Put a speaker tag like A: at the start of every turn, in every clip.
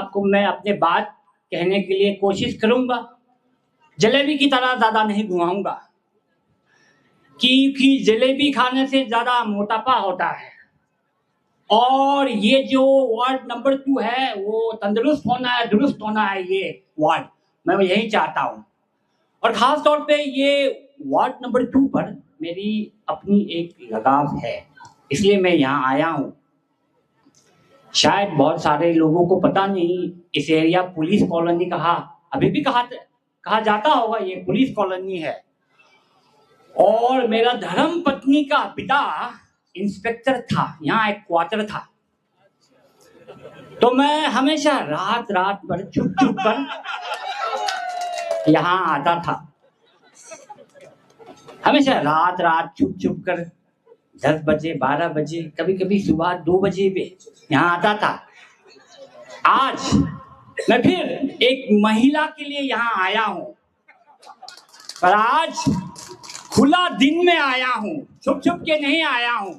A: आपको मैं अपने बात कहने के लिए कोशिश करूंगा। जलेबी की तरह ज्यादा नहीं घुमाऊंगा, क्योंकि जलेबी खाने से ज्यादा मोटापा होता है और ये जो वार्ड नंबर 2 है वो तंदुरुस्त होना है, दुरुस्त होना है। ये वार्ड मैं यही चाहता हूँ और खास तौर पे ये वार्ड नंबर 2 पर मेरी अपनी एक लगाव है, इसलिए मैं यहाँ आया हूँ। शायद बहुत सारे लोगों को पता नहीं, इस एरिया पुलिस कॉलोनी अभी भी कहा जाता होगा। ये पुलिस कॉलोनी है और मेरा धर्म पत्नी का पिता इंस्पेक्टर था, यहाँ एक क्वार्टर था। तो मैं हमेशा रात पर छुप कर यहाँ आता था, हमेशा रात छुप कर 10 बजे 12 बजे, कभी कभी सुबह 2 बजे भी यहाँ आता था। आज मैं फिर एक महिला के लिए यहाँ आया हूँ, पर आज खुला दिन में आया हूँ, छुप के नहीं आया हूँ।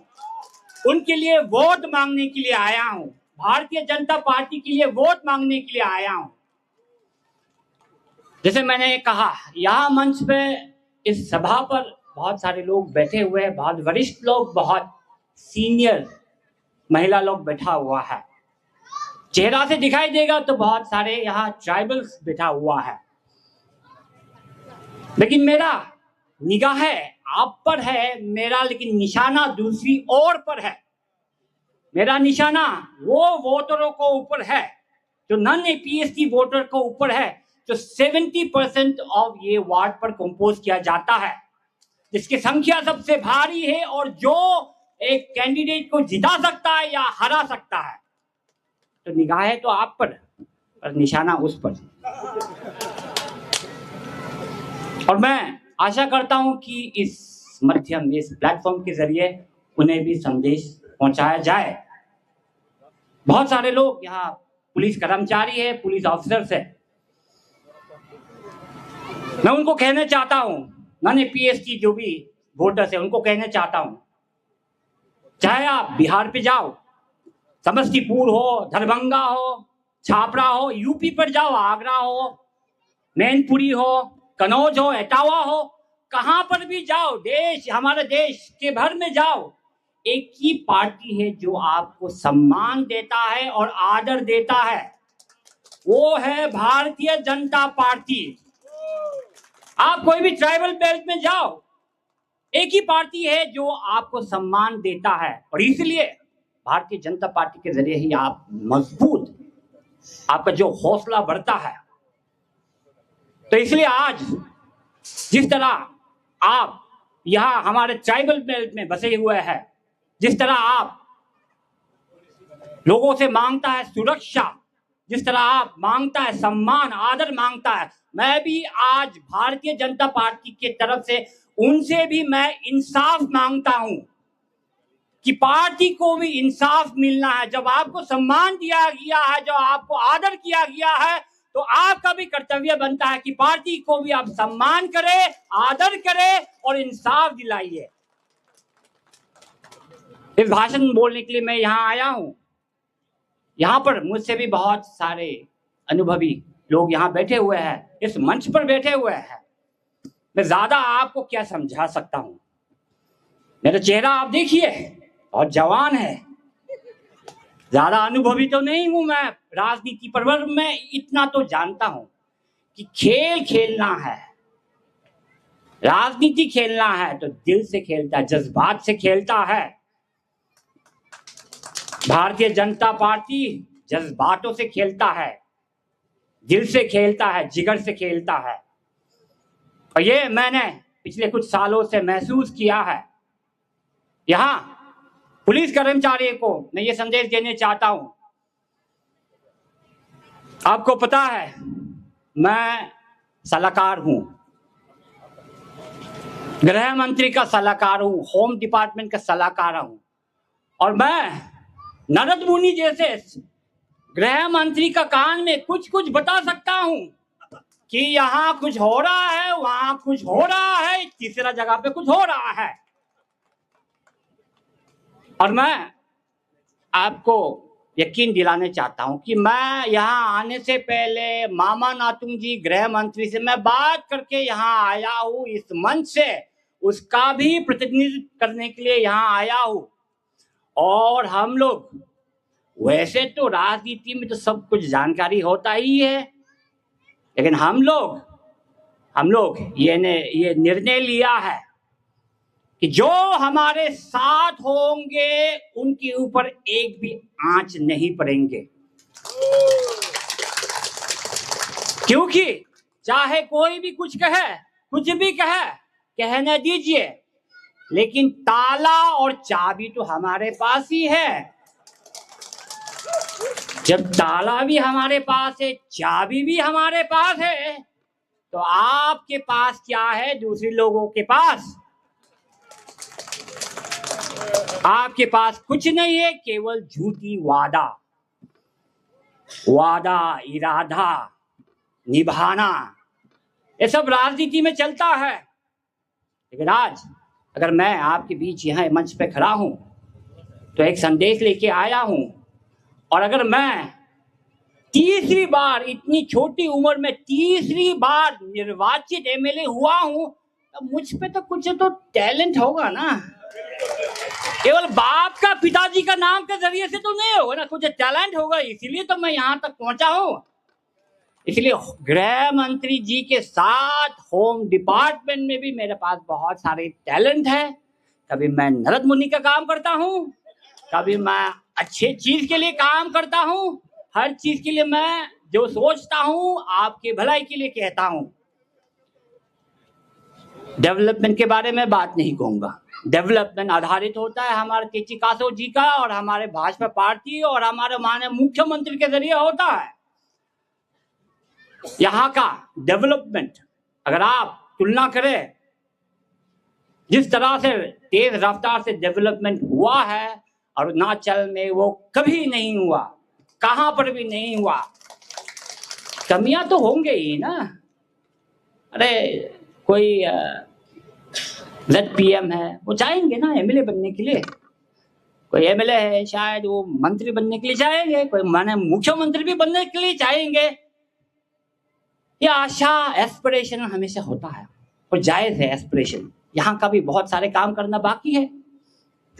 A: उनके लिए वोट मांगने के लिए आया हूँ, भारतीय जनता पार्टी के लिए वोट मांगने के लिए आया हूँ। जैसे मैंने कहा, यहाँ मंच पे इस सभा पर बहुत सारे लोग बैठे हुए हैं, बहुत वरिष्ठ लोग, बहुत सीनियर महिला लोग बैठा हुआ है। चेहरा से दिखाई देगा तो बहुत सारे यहाँ ट्राइबल्स बैठा हुआ है, लेकिन मेरा निगाह आप पर है मेरा, लेकिन निशाना दूसरी ओर पर है। मेरा निशाना वो वोटरों को ऊपर है जो नॉन एपीएसटी वोटर को ऊपर है, जो 70% ऑफ ये वार्ड पर कंपोज किया जाता है, जिसकी संख्या सबसे भारी है और जो एक कैंडिडेट को जिता सकता है या हरा सकता है। तो निगाह तो आप पर निशाना उस पर। और मैं आशा करता हूं कि इस माध्यम, इस प्लेटफॉर्म के जरिए उन्हें भी संदेश पहुंचाया जाए। बहुत सारे लोग यहाँ पुलिस कर्मचारी है, पुलिस ऑफिसर्स है, मैं उनको कहना चाहता हूं, नॉन एपीएसटी जो भी वोटर्स है उनको कहना चाहता हूं, चाहे आप बिहार पे जाओ, समस्तीपुर हो, दरभंगा हो, छापरा हो, यूपी पर जाओ, आगरा हो, मैनपुरी हो, कनौज हो, एटावा हो, कहां पर भी जाओ, हमारे देश के भर में जाओ, एक ही पार्टी है जो आपको सम्मान देता है और आदर देता है, वो है भारतीय जनता पार्टी। आप कोई भी ट्राइबल बेल्ट में जाओ, एक ही पार्टी है जो आपको सम्मान देता है और इसलिए भारतीय जनता पार्टी के जरिए ही आप मजबूत, आपका जो हौसला बढ़ता है। तो इसलिए आज जिस तरह आप यहाँ हमारे ट्राइबल बेल्ट में बसे हुए हैं, जिस तरह आप लोगों से मांगता है सुरक्षा, जिस तरह आप मांगता है सम्मान, आदर मांगता है, मैं भी आज भारतीय जनता पार्टी की तरफ से उनसे भी मैं इंसाफ मांगता हूं कि पार्टी को भी इंसाफ मिलना है। जब आपको सम्मान दिया गया है, जब आपको आदर किया गया है, तो आपका भी कर्तव्य बनता है कि पार्टी को भी आप सम्मान करें, आदर करें और इंसाफ दिलाइए। इस भाषण बोलने के लिए मैं यहाँ आया हूँ। यहाँ पर मुझसे भी बहुत सारे अनुभवी लोग यहाँ बैठे हुए हैं, इस मंच पर बैठे हुए हैं। मैं ज्यादा आपको क्या समझा सकता हूँ, मेरा चेहरा आप देखिए, बहुत जवान है, ज्यादा अनुभवी तो नहीं हूं मैं राजनीति पर मैं इतना तो जानता हूं कि खेल खेलना है, राजनीति खेलना है तो दिल से खेलता है, जज्बात से खेलता है। भारतीय जनता पार्टी जज्बातों से खेलता है, दिल से खेलता है, जिगर से खेलता है और ये मैंने पिछले कुछ सालों से महसूस किया है। यहाँ पुलिस कर्मचारी को मैं ये संदेश देने चाहता हूं, आपको पता है मैं सलाहकार हूं, गृह मंत्री का सलाहकार हूं, होम डिपार्टमेंट का सलाहकार हूं और मैं नारद मुनि जैसे गृह मंत्री का कान में कुछ बता सकता हूं कि यहाँ कुछ हो रहा है, वहां कुछ हो रहा है, तीसरा जगह पे कुछ हो रहा है। और मैं आपको यकीन दिलाने चाहता हूं कि मैं यहाँ आने से पहले मामा नातुंग जी गृह मंत्री से मैं बात करके यहाँ आया हूँ, इस मंच से उसका भी प्रतिनिधित्व करने के लिए यहाँ आया हूँ। और हम लोग वैसे तो राजनीति में तो सब कुछ जानकारी होता ही है, लेकिन हम लोग ये निर्णय लिया है कि जो हमारे साथ होंगे उनके ऊपर एक भी आंच नहीं पड़ेंगे, क्योंकि चाहे कोई भी कुछ कहे, कुछ भी कहने दीजिए, लेकिन ताला और चाबी तो हमारे पास ही है। जब ताला भी हमारे पास है, चाबी भी हमारे पास है, तो आपके पास क्या है दूसरे लोगों के पास? आपके पास कुछ नहीं है, केवल झूठी वादा इरादा निभाना, ये सब राजनीति में चलता है। लेकिन आज अगर मैं आपके बीच यहाँ मंच पे खड़ा हूं तो एक संदेश लेके आया हूं, और अगर मैं तीसरी बार, इतनी छोटी उम्र में तीसरी बार निर्वाचित एमएलए हुआ हूं, तो मुझ पे तो कुछ तो टैलेंट होगा ना। केवल बाप का, पिताजी का नाम के जरिए से तो नहीं होगा ना, कुछ टैलेंट होगा, इसीलिए तो मैं यहाँ तक पहुंचा हूं। इसलिए गृह मंत्री जी के साथ होम डिपार्टमेंट में भी मेरे पास बहुत सारे टैलेंट है। कभी मैं नरद मुनि का काम करता हूं, कभी मैं अच्छे चीज के लिए काम करता हूं, हर चीज के लिए मैं जो सोचता हूं आपके भलाई के लिए कहता हूं। डेवलपमेंट के बारे में बात नहीं कहूंगा, डेवलपमेंट आधारित होता है हमारे तेची कासो जी का और हमारे भाजपा पार्टी और हमारे माननीय मुख्यमंत्री के जरिए होता है। यहाँ का डेवलपमेंट अगर आप तुलना करें, जिस तरह से तेज रफ्तार से डेवलपमेंट हुआ है अरुणाचल में, वो कभी नहीं हुआ, कहां पर भी नहीं हुआ। कमियां तो होंगे ही ना। अरे कोई ZPM है, वो चाहेंगे ना एमएलए बनने के लिए, कोई एमएलए है शायद वो मंत्री बनने के लिए चाहेंगे, कोई माने मुख्यमंत्री भी बनने के लिए चाहेंगे। ये आशा, एस्पिरेशन हमेशा होता है और जायज है एस्पिरेशन। यहाँ का भी बहुत सारे काम करना बाकी है,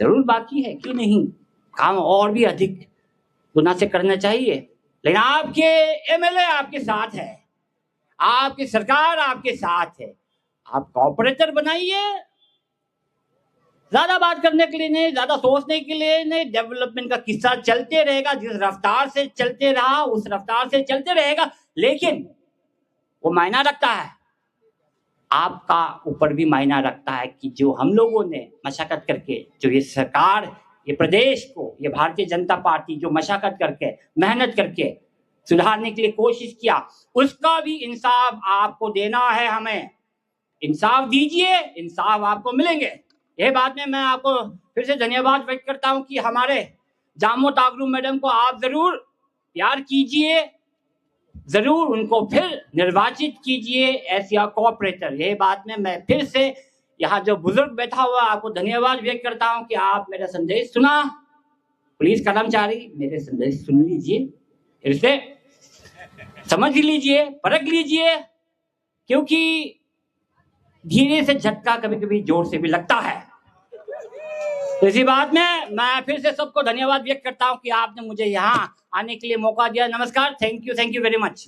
A: जरूर बाकी है, क्यों नहीं, काम और भी अधिक गुना से करना चाहिए। लेकिन आपके एमएलए आपके साथ है, आपकी सरकार आपके साथ है। आप कॉर्पोरेटर बनाइए, ज्यादा बात करने के लिए नहीं, ज्यादा सोचने के लिए नहीं। डेवलपमेंट का किस्सा चलते रहेगा, जिस रफ्तार से चलते रहा उस रफ्तार से चलते रहेगा, लेकिन वो मायना रखता है, आपका ऊपर भी मायना रखता है कि जो हम लोगों ने मशक्कत करके, जो ये सरकार, ये प्रदेश को, ये भारतीय जनता पार्टी जो मशक्कत करके, मेहनत करके सुधारने के लिए कोशिश किया, उसका भी इंसाफ आपको देना है। हमें इंसाफ दीजिए, इंसाफ आपको मिलेंगे। यह बात में मैं आपको फिर से धन्यवाद व्यक्त करता हूं कि हमारे जामो तागरू मैडम को आप जरूर प्यार कीजिए, जरूर उनको फिर निर्वाचित कीजिए एज कॉर्पोरेटर। यह बात में मैं फिर से यहाँ जो बुजुर्ग बैठा हुआ आपको धन्यवाद व्यक्त करता हूं कि आप मेरा संदेश सुना। पुलिस कर्मचारी मेरे संदेश सुन लीजिए, फिर से समझ लीजिए, परख लीजिए, क्योंकि धीरे से झटका कभी कभी जोर से भी लगता है। तो इसी बात में मैं फिर से सबको धन्यवाद व्यक्त करता हूं कि आपने मुझे यहाँ आने के लिए मौका दिया। नमस्कार, थैंक यू वेरी मच।